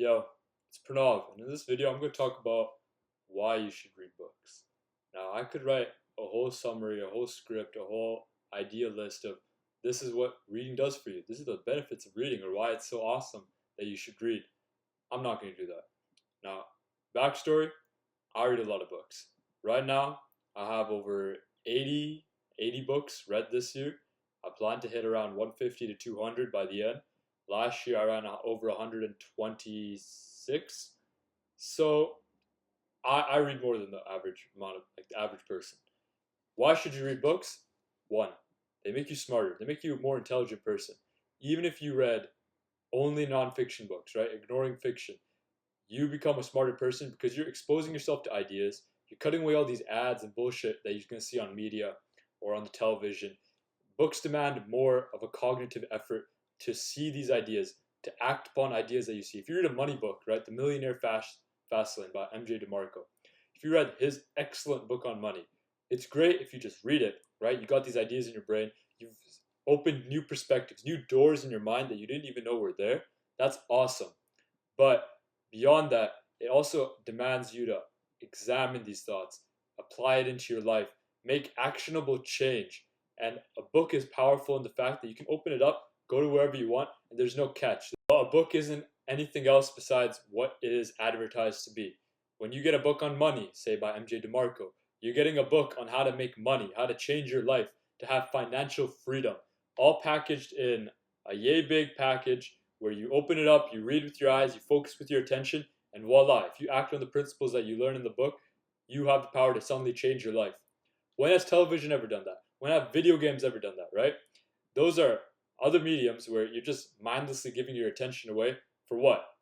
Yo, it's Pranav, and in this video I'm going to talk about why you should read books. Now, I could write a whole summary, a whole script, a whole idea list of this is what reading does for you. This is the benefits of reading or why it's so awesome that you should read. I'm not going to do that. Now, backstory, I read a lot of books. Right now, I have over 80 books read this year. I plan to hit around 150 to 200 by the end. Last year, I ran over 126. So I read more than the average amount of like the average person. Why should you read books? One, they make you smarter. They make you a more intelligent person. Even if you read only nonfiction books, right? Ignoring fiction, you become a smarter person because you're exposing yourself to ideas. You're cutting away all these ads and bullshit that you're going to see on media or on the television. Books demand more of a cognitive effort to see these ideas, to act upon ideas that you see. If you read a money book, right, The Millionaire Fastlane by MJ DeMarco, if you read his excellent book on money, it's great if you just read it, right? You got these ideas in your brain. You've opened new perspectives, new doors in your mind that you didn't even know were there. That's awesome. But beyond that, it also demands you to examine these thoughts, apply it into your life, make actionable change. And a book is powerful in the fact that you can open it up, go to wherever you want, and there's no catch. A book isn't anything else besides what it is advertised to be. When you get a book on money, say by MJ DeMarco, you're getting a book on how to make money, how to change your life, to have financial freedom, all packaged in a yay big package where you open it up, you read with your eyes, you focus with your attention, and voila, if you act on the principles that you learn in the book, you have the power to suddenly change your life. When has television ever done that? When have video games ever done that, right? Those are other mediums where you're just mindlessly giving your attention away for what?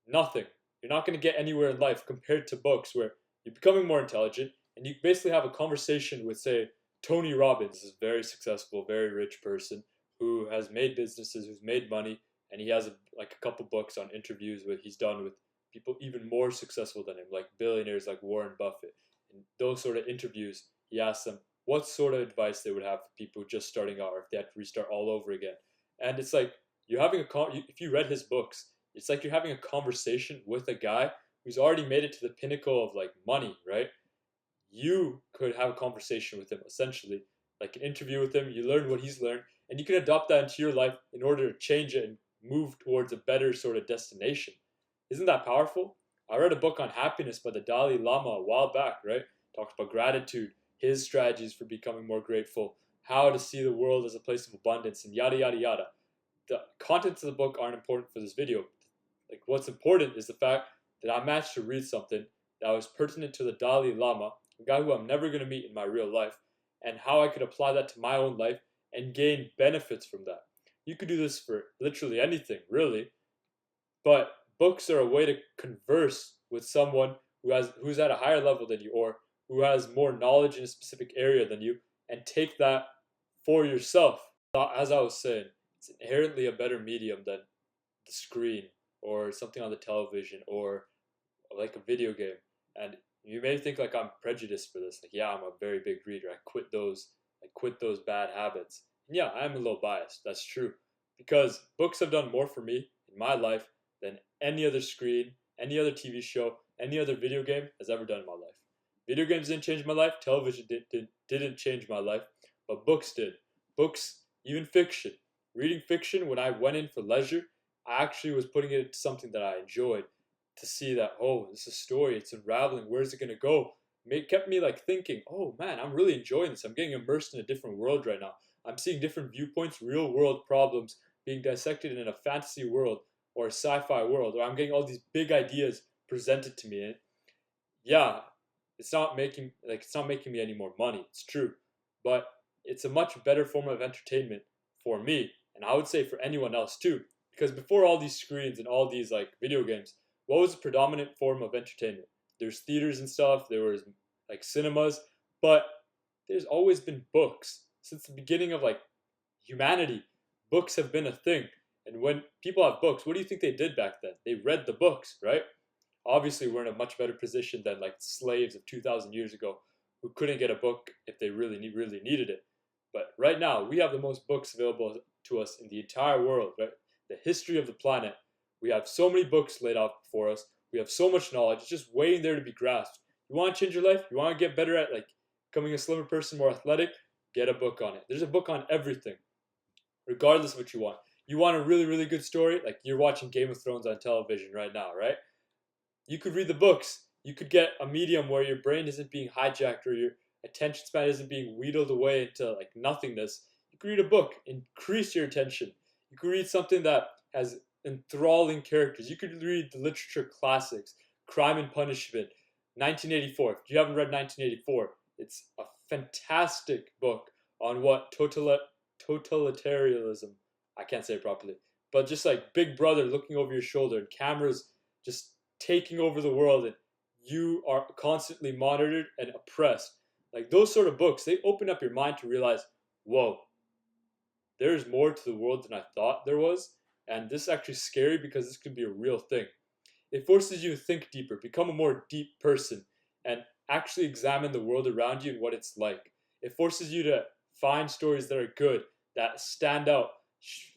Nothing. You're not going to get anywhere in life compared to books where you're becoming more intelligent and you basically have a conversation with, say, Tony Robbins, this very successful, very rich person who has made businesses, who's made money, and he has like a couple books on interviews with he's done with people even more successful than him, like billionaires like Warren Buffett. In those sort of interviews, he asks them what sort of advice they would have for people just starting out, or if they had to restart all over again. And it's like you're having if you read his books, it's like you're having a conversation with a guy who's already made it to the pinnacle of like money, right? You could have a conversation with him essentially, like an interview with him. You learn what he's learned, and you can adopt that into your life in order to change it and move towards a better sort of destination. Isn't that powerful? I read a book on happiness by the Dalai Lama a while back, right? Talks about gratitude, his strategies for becoming more grateful, how to see the world as a place of abundance, and yada yada yada. The contents of the book aren't important for this video. Like, what's important is the fact that I managed to read something that was pertinent to the Dalai Lama, a guy who I'm never going to meet in my real life, and how I could apply that to my own life and gain benefits from that. You could do this for literally anything, really, but books are a way to converse with someone who's at a higher level than you or who has more knowledge in a specific area than you and take that for yourself. As I was saying, it's inherently a better medium than the screen or something on the television or like a video game. And you may think like I'm prejudiced for this. Like, yeah, I'm a very big reader. I quit those bad habits. And yeah, I'm a little biased. That's true. Because books have done more for me in my life than any other screen, any other TV show, any other video game has ever done in my life. Video games didn't change my life. Television didn't change my life. But books did. Books, even fiction. Reading fiction when I went in for leisure, I actually was putting it into something that I enjoyed to see that, oh, this is a story, it's unraveling, where's it going to go? It kept me like thinking, oh man, I'm really enjoying this. I'm getting immersed in a different world right now. I'm seeing different viewpoints, real world problems being dissected in a fantasy world or a sci-fi world, or I'm getting all these big ideas presented to me. And yeah, it's not making me any more money. It's true, but it's a much better form of entertainment for me, and I would say for anyone else too. Because before all these screens and all these like video games, what was the predominant form of entertainment? There's theaters and stuff. There was like cinemas, but there's always been books since the beginning of like humanity. Books have been a thing, and when people have books, what do you think they did back then? They read the books, right? Obviously we're in a much better position than like slaves of 2,000 years ago who couldn't get a book if they really needed it. But right now we have the most books available to us in the entire world, right? The history of the planet, We have so many books laid out before us. We have so much knowledge. It's just waiting there to be grasped. You want to change your life? You want to get better at like becoming a slimmer person, more athletic? Get a book on it. There's a book on everything, regardless of what you want. You want a really, really good story? Like you're watching Game of Thrones on television right now, right? You could read the books. You could get a medium where your brain isn't being hijacked or your attention span isn't being wheedled away into like nothingness. You could read a book, increase your attention. You could read something that has enthralling characters. You could read the literature classics, Crime and Punishment, 1984. If you haven't read 1984, it's a fantastic book on what totalitarianism, I can't say it properly, but just like Big Brother looking over your shoulder and cameras just taking over the world and you are constantly monitored and oppressed. Like those sort of books, they open up your mind to realize, whoa, there's more to the world than I thought there was. And this is actually scary because this could be a real thing. It forces you to think deeper, become a more deep person, and actually examine the world around you and what it's like. It forces you to find stories that are good, that stand out,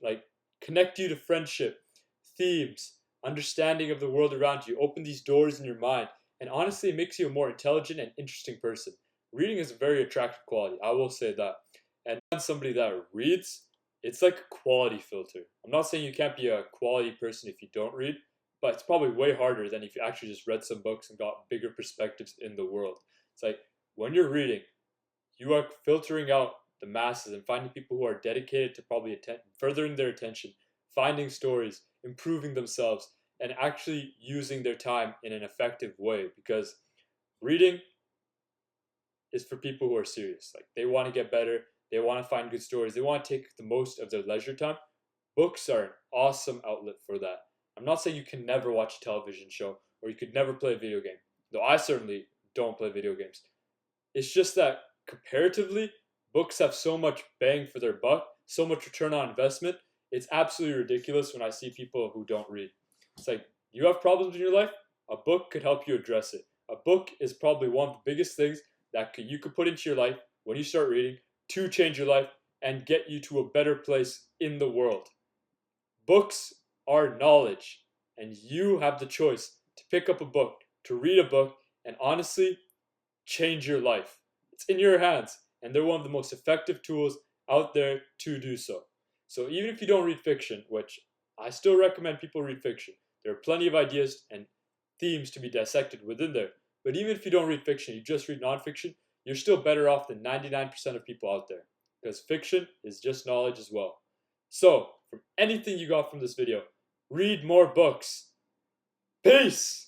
like connect you to friendship, themes, understanding of the world around you, open these doors in your mind, and honestly, it makes you a more intelligent and interesting person. Reading is a very attractive quality, I will say that. And somebody that reads, it's like a quality filter. I'm not saying you can't be a quality person if you don't read, but it's probably way harder than if you actually just read some books and got bigger perspectives in the world. It's like when you're reading, you are filtering out the masses and finding people who are dedicated to probably furthering their attention, finding stories, improving themselves, and actually using their time in an effective way. Because reading is for people who are serious. Like they want to get better, they want to find good stories, they want to take the most of their leisure time. Books are an awesome outlet for that. I'm not saying you can never watch a television show or you could never play a video game, though I certainly don't play video games. It's just that comparatively, books have so much bang for their buck, so much return on investment. It's absolutely ridiculous when I see people who don't read. It's like, you have problems in your life? A book could help you address it. A book is probably one of the biggest things that you could put into your life when you start reading to change your life and get you to a better place in the world. Books are knowledge, and you have the choice to pick up a book, to read a book, and honestly, change your life. It's in your hands, and they're one of the most effective tools out there to do so. So even if you don't read fiction, which I still recommend people read fiction, there are plenty of ideas and themes to be dissected within there. But even if you don't read fiction, you just read nonfiction, you're still better off than 99% of people out there. Because fiction is just knowledge as well. So, from anything you got from this video, read more books. Peace!